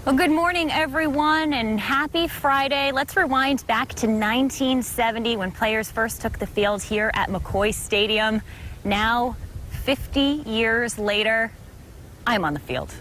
Well, good morning, everyone, and happy Friday. Let's rewind back to 1970 when players first took the field here at McCoy Stadium. Now, 50 years later, I'm on the field.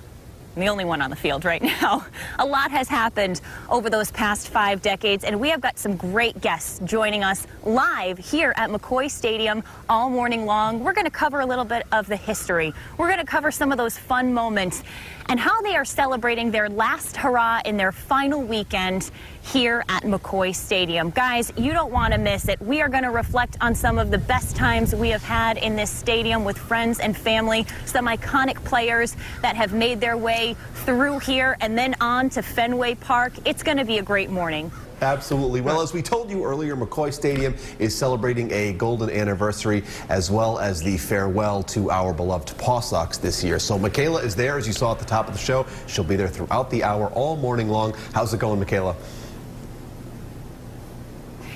I'm the only one on the field right now. A lot has happened over those past 5 decades, and we have got some great guests joining us live here at McCoy Stadium all morning long. We're going to cover a little bit of the history. We're going to cover some of those fun moments and how they are celebrating their last hurrah in their final weekend here at McCoy Stadium. Guys, you don't want to miss it. We are going to reflect on some of the best times we have had in this stadium with friends and family, some iconic players that have made their way through here and then on to Fenway Park. It's going to be a great morning. Absolutely. Well, as we told you earlier, McCoy Stadium is celebrating a golden anniversary as well as the farewell to our beloved Paw Sox this year. So Michaela is there, as you saw at the top of the show. She'll be there throughout the hour all morning long. How's it going, Michaela?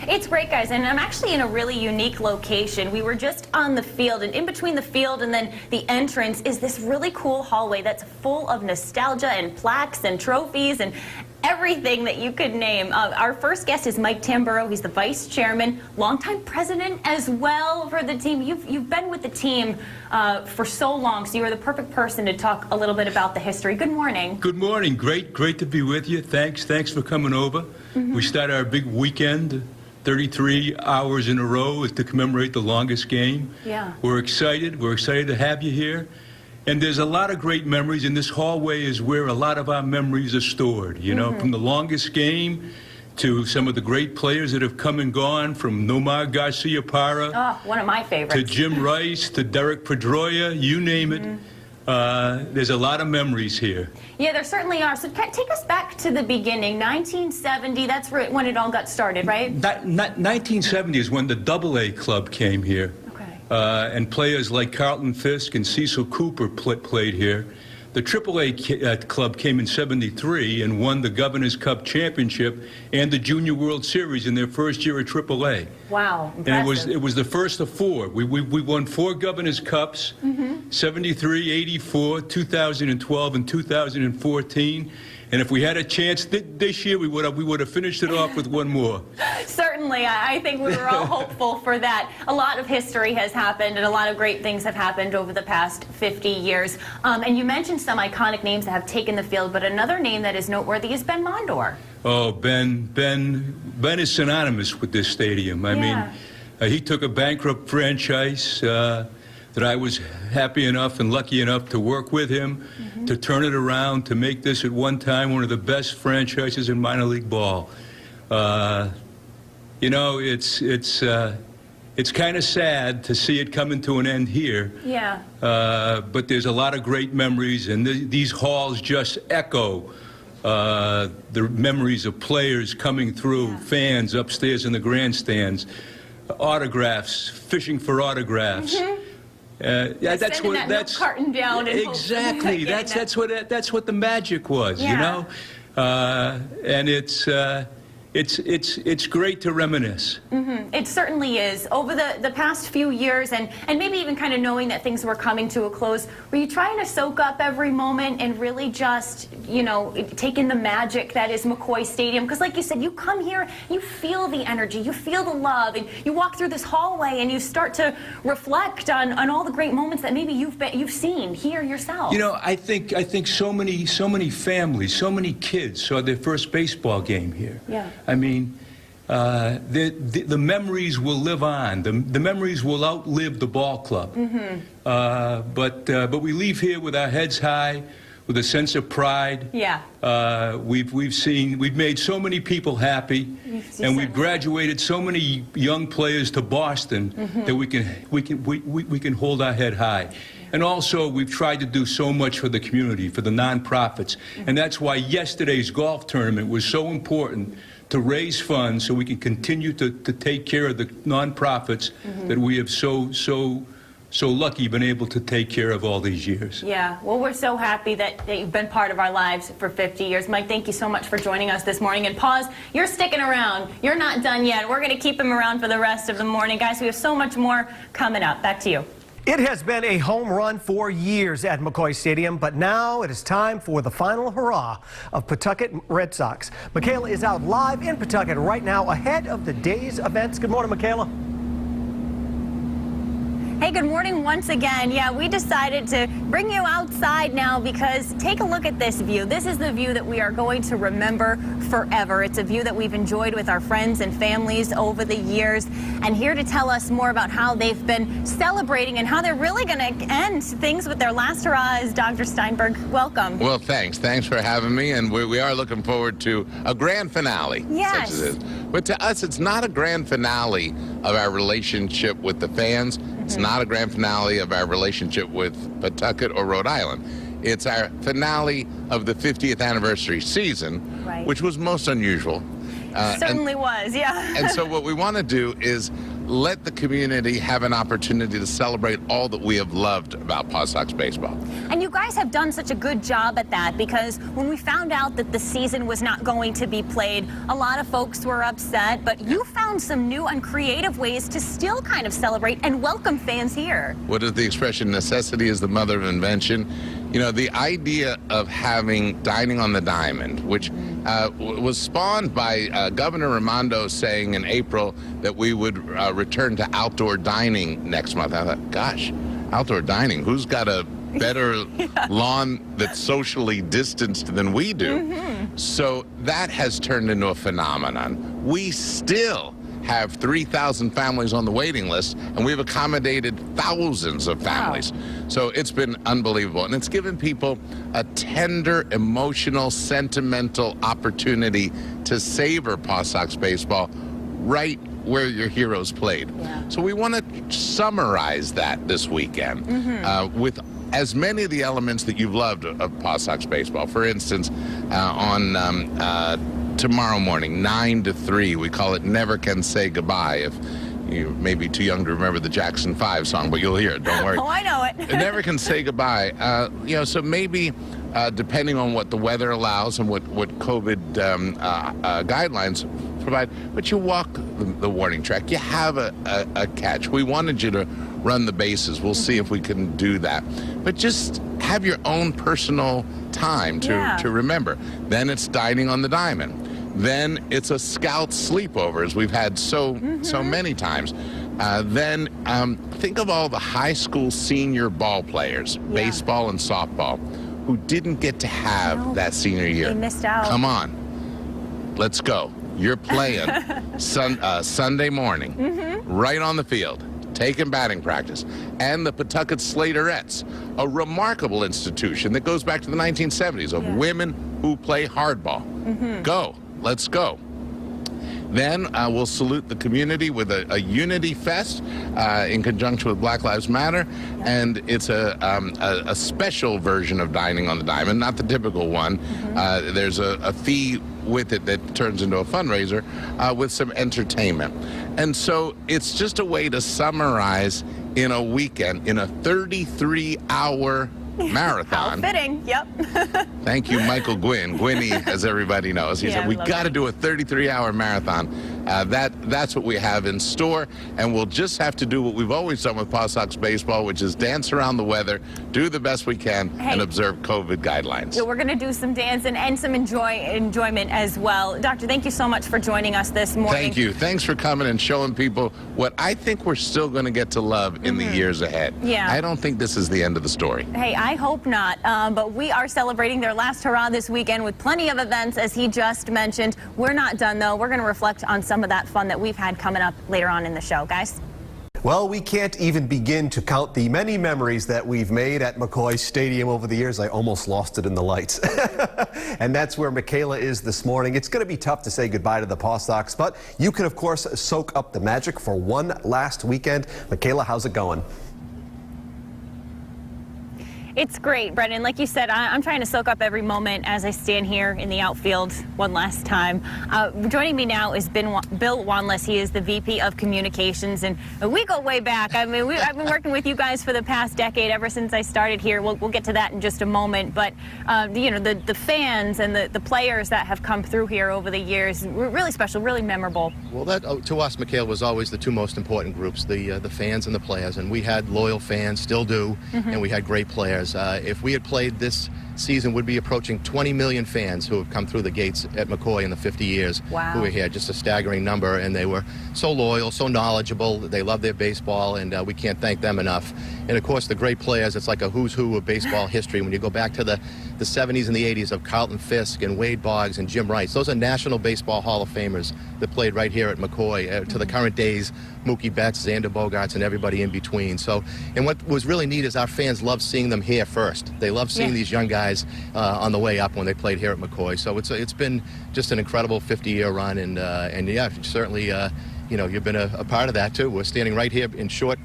It's great, guys, and I'm actually in a really unique location. We were just on the field, and in between the field and then the entrance is this really cool hallway that's full of nostalgia and plaques and trophies and everything that you could name. Our first guest is Mike Tamburro. He's the vice chairman, longtime president as well for the team. You've been with the team for so long, so you are the perfect person to talk a little bit about the history. Good morning. Good morning. Great to be with you. Thanks for coming over. We start our big weekend. 33 hours in a row to commemorate the longest game. Yeah. We're excited to have you here. And there's a lot of great memories, and this hallway is where a lot of our memories are stored, you know, from the longest game to some of the great players that have come and gone, from Nomar Garciaparra. Oh, one of my favorites. To Jim Rice, to Derek Pedroia, you name it. There's a lot of memories here. Yeah, there certainly are. So take us back to the beginning, 1970. That's when it all got started, right? 1970 is when the AA club came here. Okay. And players like Carlton Fisk and Cecil Cooper played here. The AAA club came in '73 and won the Governor's Cup Championship and the Junior World Series in their first year at AAA. Wow, impressive. And it was the first of 4. We won 4 Governor's Cups, 73, 84, 2012, and 2014. And if we had a chance this year, we would have finished it off with one more. Certainly, I think we were all hopeful for that. A lot of history has happened, and a lot of great things have happened over the past 50 years. And you mentioned some iconic names that have taken the field, but another name that is noteworthy is Ben Mondor. Oh, Ben is synonymous with this stadium. I mean, he took a bankrupt franchise that I was happy enough and lucky enough to work with him to turn it around, to make this at one time one of the best franchises in minor league ball. You know, it's kind of sad to see it coming to an end here. Yeah. But there's a lot of great memories, and these halls just echo the memories of players coming through, fans upstairs in the grandstands, autographs, fishing for autographs. That's what that's carton down. And exactly. That's what the magic was, you know. And it's great to reminisce. It certainly is. Over the past few years, and maybe even kind of knowing that things were coming to a close, were you trying to soak up every moment and really just, you know, take in the magic that is McCoy Stadium? Because like you said, you come here, you feel the energy, you feel the love, and you walk through this hallway and you start to reflect on all the great moments that maybe you've seen here yourself. You know, I think so many families, so many kids saw their first baseball game here. Yeah. I mean, the memories will live on. The memories will outlive the ball club. But we leave here with our heads high, with a sense of pride. Yeah. We've made so many people happy, and we've graduated so many young players to Boston that we can hold our head high. And also, we've tried to do so much for the community, for the nonprofits, and that's why yesterday's golf tournament was so important, to raise funds so we can continue to take care of the nonprofits that we have so lucky been able to take care of all these years. Yeah, well, we're so happy that you've been part of our lives for 50 years. Mike, thank you so much for joining us this morning. And Paws, you're sticking around. You're not done yet. We're going to keep him around for the rest of the morning. Guys, we have so much more coming up. Back to you. It has been a home run for years at McCoy Stadium, but now it is time for the final hurrah of Pawtucket Red Sox. Michaela is out live in Pawtucket right now ahead of the day's events. Good morning, Michaela. Hey, good morning once again. Yeah, we decided to bring you outside now because take a look at this view. This is the view that we are going to remember forever. It's a view that we've enjoyed with our friends and families over the years. And here to tell us more about how they've been celebrating and how they're really going to end things with their last hurrah is Dr. Steinberg. Welcome. Well, thanks. Thanks for having me. And we are looking forward to a grand finale. Yes. Such as this. But to us, it's not a grand finale of our relationship with the fans. It's not a grand finale of our relationship with Pawtucket or Rhode Island. It's our finale of the 50th anniversary season, Right. which was most unusual. Certainly was, yeah. And so what we want to do is let the community have an opportunity to celebrate all that we have loved about Paw Sox baseball. And you guys have done such a good job at that because when we found out that the season was not going to be played, a lot of folks were upset, but you found some new and creative ways to still kind of celebrate and welcome fans here. What is the expression, necessity is the mother of invention? You know, the idea of having Dining on the Diamond, which was spawned by Governor Raimondo saying in April that we would return to outdoor dining next month. I thought, gosh, outdoor dining, who's got a better lawn that's socially distanced than we do? So that has turned into a phenomenon. We still have 3,000 families on the waiting list, and we've accommodated thousands of families. Wow. So it's been unbelievable, and it's given people a tender, emotional, sentimental opportunity to savor Paw Sox baseball right where your heroes played. Yeah. So we want to summarize that this weekend with as many of the elements that you've loved of Paw Sox baseball. For instance, on tomorrow morning, 9 to 3, we call it Never Can Say Goodbye. If you may be too young to remember the Jackson 5 song, but you'll hear it, don't worry. Oh, I know it. Never Can Say Goodbye. You know, so maybe depending on what the weather allows and what COVID guidelines provide, but you walk the warning track, you have a catch. We wanted you to run the bases. We'll see if we can do that. But just have your own personal time to remember. Then it's Dining on the Diamond. Then it's a scout sleepover, as we've had so many times. Then think of all the high school senior ball players, baseball and softball, who didn't get to have that senior year. They missed out. Come on, let's go. You're playing Sunday morning, right on the field, taking batting practice. And the Pawtucket Slaterettes, a remarkable institution that goes back to the 1970s of women who play hardball. Go. Let's go. Then we'll salute the community with a Unity Fest in conjunction with Black Lives Matter. And it's a special version of Dining on the Diamond, not the typical one. There's a fee with it that turns into a fundraiser with some entertainment. And so it's just a way to summarize in a weekend, in a 33-hour marathon. How fitting, yep. Thank you, Michael Gwynn. Gwynny, as everybody knows. He said, we got to do a 33-hour marathon. That's what we have in store, and we'll just have to do what we've always done with Paw Sox baseball, which is dance around the weather, do the best we can, and observe COVID guidelines. Yeah, we're going to do some dancing and some enjoyment as well. Doctor, thank you so much for joining us this morning. Thank you. Thanks for coming and showing people what I think we're still going to get to love in the years ahead. Yeah. I don't think this is the end of the story. Hey, I hope not, but we are celebrating their last hurrah this weekend with plenty of events, as he just mentioned. We're not done, though. We're going to reflect on some of that fun that we've had coming up later on in the show, guys. Well, we can't even begin to count the many memories that we've made at McCoy Stadium over the years. I almost lost it in the lights. And that's where Michaela is this morning. It's going to be tough to say goodbye to the Paw Sox, but you can, of course, soak up the magic for one last weekend. Michaela, how's it going? It's great, Brendan. Like you said, I'm trying to soak up every moment as I stand here in the outfield one last time. Joining me now is Bill Wanless. He is the VP of Communications, and we go way back. I mean, I've been working with you guys for the past decade, ever since I started here. We'll get to that in just a moment. But you know, the fans and the players that have come through here over the years, were really special, really memorable. Well, that to us, Michaela, was always the two most important groups: the fans and the players. And we had loyal fans, still do, and we had great players. If we had played this season, we'd be approaching 20 million fans who have come through the gates at McCoy in the 50 years who were here. Just a staggering number, and they were so loyal, so knowledgeable. They love their baseball, and we can't thank them enough. And of course, the great players, it's like a who's who of baseball history. When you go back to the 70s and the 80s of Carlton Fisk and Wade Boggs and Jim Rice, those are National Baseball Hall of Famers that played right here at McCoy, to the current days, Mookie Betts, Xander Bogaerts, and everybody in between. So, and what was really neat is our fans love seeing them here first. They love seeing these young guys on the way up when they played here at McCoy. So it's been just an incredible 50-year run, and yeah, certainly, you know, you've been a part of that too. We're standing right here in short,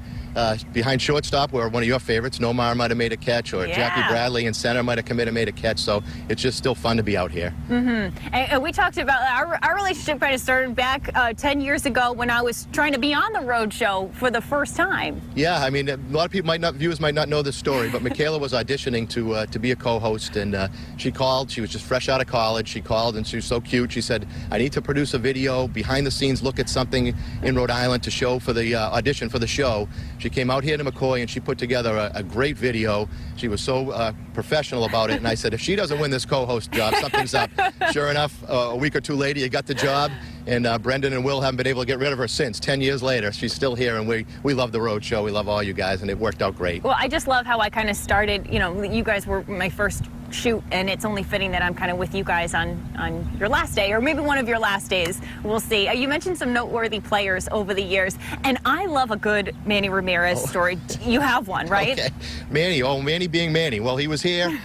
behind shortstop, where one of your favorites, Nomar, might have made a catch, or Jackie Bradley in center might have come in and made a catch. So it's just still fun to be out here. And we talked about our relationship kind of started back 10 years ago when I was trying to be on the road show for the first time. Yeah, I mean, a lot of people viewers might not know this story, but Michaela was auditioning to be a co-host, and she called. She was just fresh out of college. She called, and she was so cute. She said, "I need to produce a video, behind the scenes look at something in Rhode Island to show for the audition for the show." She came out here to McCoy, and she put together a great video. She was so professional about it, and I said, if she doesn't win this co-host job, something's up. Sure enough, a week or two later, you got the job, and Brendan and Will haven't been able to get rid of her since. 10 years later, she's still here, and we love the road show. We love all you guys, and it worked out great. Well, I just love how I kind of started, you know, you guys were my first shoot, and it's only fitting that I'm kind of with you guys on your last day, or maybe one of your last days. We'll see. You mentioned some noteworthy players over the years, and I love a good Manny Ramirez story. You have one, right? Okay. Manny being Manny. Well, he was here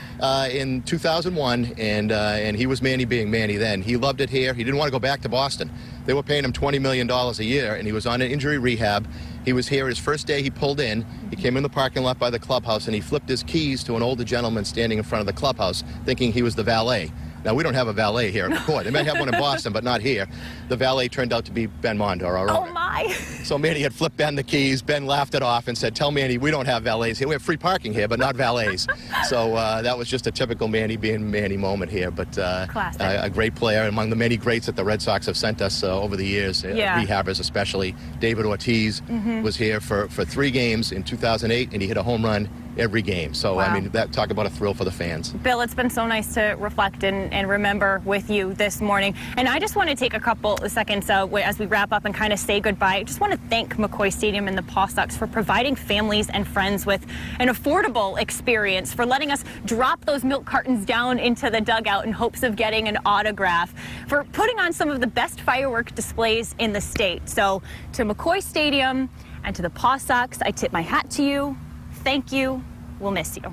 in 2001, and he was Manny being Manny then. He loved it here. He didn't want to go back to Boston. They were paying him $20 million a year, and he was on an injury rehab. He was here his first day. He pulled in. He came in the parking lot by the clubhouse, and he flipped his keys to an older gentleman standing in front of the clubhouse, thinking he was the valet. Now, we don't have a valet here at McCoy. They might have one in Boston, but not here. The valet turned out to be Ben Mondor, our owner. Oh, my. So Manny had flipped Ben the keys. Ben laughed it off and said, "Tell Manny we don't have valets here. We have free parking here, but not valets." So that was just a typical Manny being Manny moment here. But a great player, among the many greats that the Red Sox have sent us over the years, rehabbers especially. David Ortiz was here for 3 games in 2008, and he hit a home run every game. So, I mean, talk about a thrill for the fans. Bill, it's been so nice to reflect and remember with you this morning. And I just want to take a couple of seconds as we wrap up and kind of say goodbye. I just want to thank McCoy Stadium and the Paw Sox for providing families and friends with an affordable experience, for letting us drop those milk cartons down into the dugout in hopes of getting an autograph, for putting on some of the best firework displays in the state. So to McCoy Stadium and to the Paw Sox, I tip my hat to you. Thank you. We'll miss you.